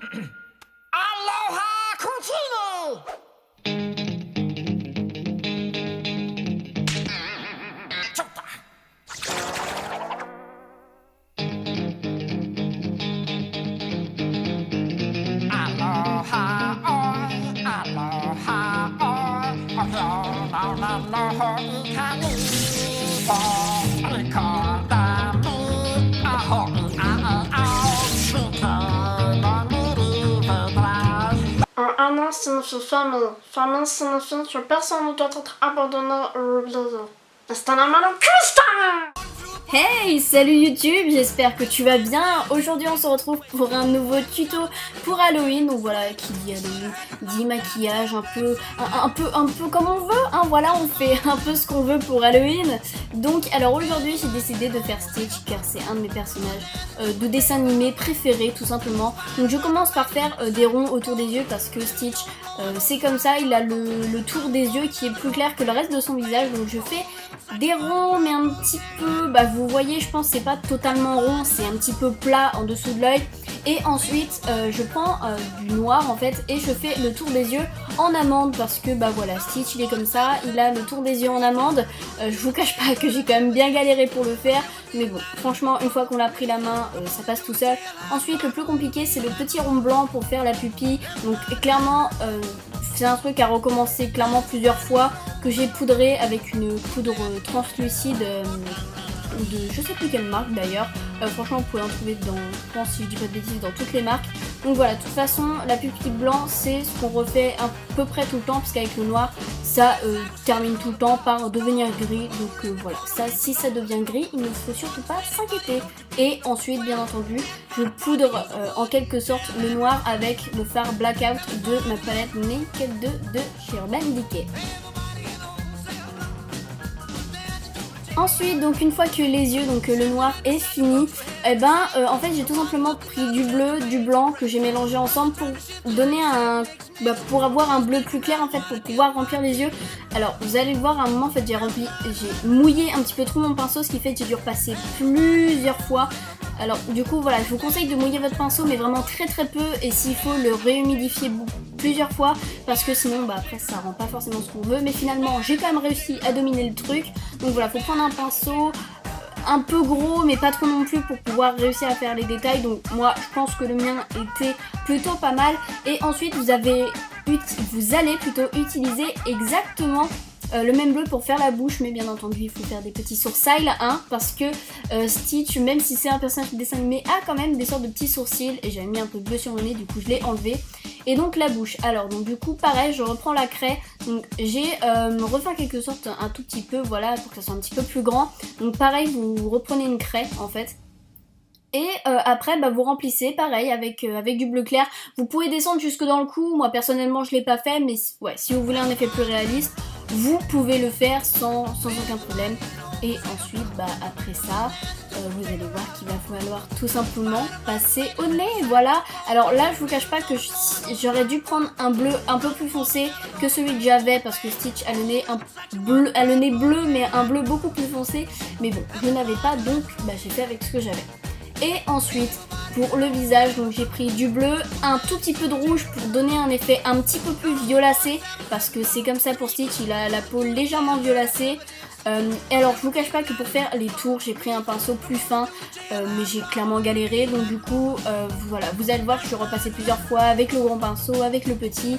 Aloha Cucino! Chota! Aloha oi, aloha oi, aloha ikani, ikadami, aho Un an signifie famille. Famille signifie que personne ne doit être abandonné ou oublié. C'est un amour Christin! Hey, salut YouTube, j'espère que tu vas bien. Aujourd'hui on se retrouve pour un nouveau tuto pour Halloween. Donc voilà, qui dit Halloween dit maquillage, un peu comme on veut, hein. Voilà, on fait un peu ce qu'on veut pour Halloween. Donc alors aujourd'hui j'ai décidé de faire Stitch car c'est un de mes personnages de dessin animé préférés tout simplement. Donc je commence par faire des ronds autour des yeux parce que Stitch c'est comme ça, il a le tour des yeux qui est plus clair que le reste de son visage. Donc je fais des ronds mais un petit peu, bah vous voyez, je pense c'est pas totalement rond, c'est un petit peu plat en dessous de l'œil. Et ensuite je prends du noir en fait et je fais le tour des yeux en amande parce que bah voilà, Stitch il est comme ça, il a le tour des yeux en amande. Je vous cache pas que j'ai quand même bien galéré pour le faire, mais bon, franchement une fois qu'on a pris la main ça passe tout seul. Ensuite le plus compliqué c'est le petit rond blanc pour faire la pupille. Donc clairement c'est un truc à recommencer clairement plusieurs fois, que j'ai poudré avec une poudre translucide de je sais plus quelle marque d'ailleurs. Franchement vous pouvez en trouver dans, je pense si je dis pas de bêtises, dans toutes les marques. Donc voilà, de toute façon la pupille blanc c'est ce qu'on refait à peu près tout le temps, parce qu'avec le noir ça termine tout le temps par devenir gris. Donc voilà, ça, si ça devient gris il ne faut surtout pas s'inquiéter. Et ensuite bien entendu je poudre en quelque sorte le noir avec le fard Blackout de ma palette Naked 2 de chez Urban Decay. Ensuite, donc une fois que les yeux, donc le noir est fini, en fait j'ai tout simplement pris du bleu, du blanc que j'ai mélangé ensemble pour donner pour avoir un bleu plus clair en fait, pour pouvoir remplir les yeux. Alors vous allez le voir à un moment en fait j'ai mouillé un petit peu trop mon pinceau, ce qui fait que j'ai dû repasser plusieurs fois. Alors du coup voilà, je vous conseille de mouiller votre pinceau mais vraiment très peu, et s'il faut le réhumidifier plusieurs fois parce que sinon après ça rend pas forcément ce qu'on veut. Mais finalement j'ai quand même réussi à dominer le truc. Donc voilà, faut prendre un pinceau un peu gros mais pas trop non plus pour pouvoir réussir à faire les détails. Donc moi je pense que le mien était plutôt pas mal. Et ensuite vous allez plutôt utiliser exactement le même bleu pour faire la bouche, mais bien entendu il faut faire des petits sourcils, hein, parce que Stitch, même si c'est un personnage de dessin animé, a quand même des sortes de petits sourcils, et j'avais mis un peu de bleu sur mon nez, du coup je l'ai enlevé. Et donc la bouche, alors donc du coup pareil, je reprends la craie, donc j'ai refait en quelque sorte un tout petit peu, voilà, pour que ça soit un petit peu plus grand. Donc pareil, vous reprenez une craie en fait. Et après vous remplissez pareil avec du bleu clair. Vous pouvez descendre jusque dans le cou, moi personnellement je l'ai pas fait, mais ouais, si vous voulez un effet plus réaliste vous pouvez le faire sans aucun problème. Et ensuite après ça vous allez voir qu'il va falloir tout simplement passer au nez, voilà. Alors là je vous cache pas que j'aurais dû prendre un bleu un peu plus foncé que celui que j'avais, parce que Stitch a le nez bleu mais un bleu beaucoup plus foncé, mais bon je n'avais pas, donc j'ai fait avec ce que j'avais. Et ensuite pour le visage, donc j'ai pris du bleu, un tout petit peu de rouge pour donner un effet un petit peu plus violacé, parce que c'est comme ça pour Stitch, il a la peau légèrement violacée. Et alors je vous cache pas que pour faire les tours j'ai pris un pinceau plus fin, mais j'ai clairement galéré, donc du coup voilà, vous allez voir, je suis repassée plusieurs fois avec le grand pinceau, avec le petit.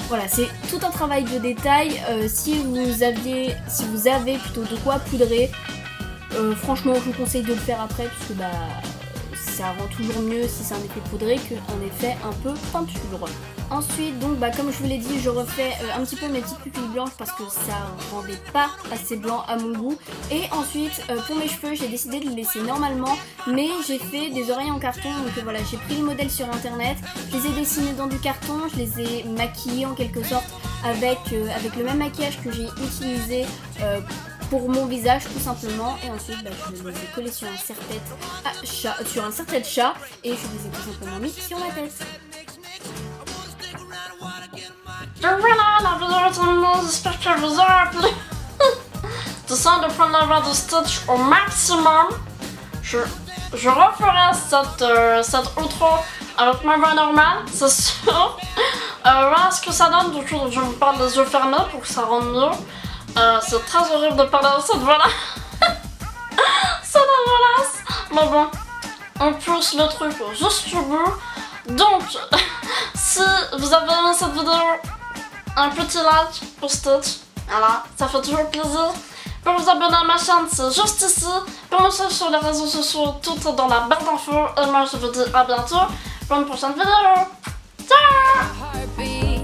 Voilà, c'est tout un travail de détail. Si vous avez plutôt de quoi poudrer, franchement je vous conseille de le faire après, parce que ça rend toujours mieux si c'est un effet poudré qu'un effet un peu peinture. Ensuite donc comme je vous l'ai dit, je refais un petit peu mes petites pupilles blanches parce que ça rendait pas assez blanc à mon goût. Et ensuite pour mes cheveux j'ai décidé de les laisser normalement, mais j'ai fait des oreilles en carton. Donc voilà, j'ai pris les modèles sur internet, je les ai dessinés dans du carton, je les ai maquillés en quelque sorte avec le même maquillage que j'ai utilisé pour mon visage tout simplement. Et ensuite je les ai collés sur un serre-tête chat et je les ai tout simplement mis sur ma tête. Et voilà, la vidéo est terminée, j'espère qu'elle vous a plu. J'essaie de prendre la voix de Stitch au maximum. Je je referai cette outro avec ma voix normale, c'est sûr. Voilà ce que ça donne, du coup je me parle des yeux fermés pour que ça rende mieux. C'est très horrible de parler de cette voix-là. C'est dégueulasse. Mais bon, on pousse le truc jusqu'au bout. Donc, si vous avez aimé cette vidéo, un petit like pour Stitch. Voilà, ça fait toujours plaisir. Pour vous abonner à ma chaîne, c'est juste ici. Pour me suivre sur les réseaux sociaux, tout est dans la barre d'infos. Et moi, je vous dis à bientôt pour une prochaine vidéo. Ciao! Heartbeat.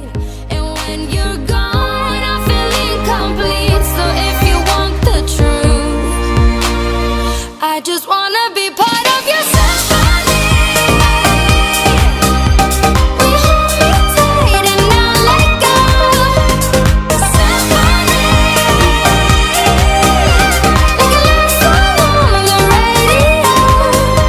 And when you're gone, I feel incomplete. So if you want the truth, I just want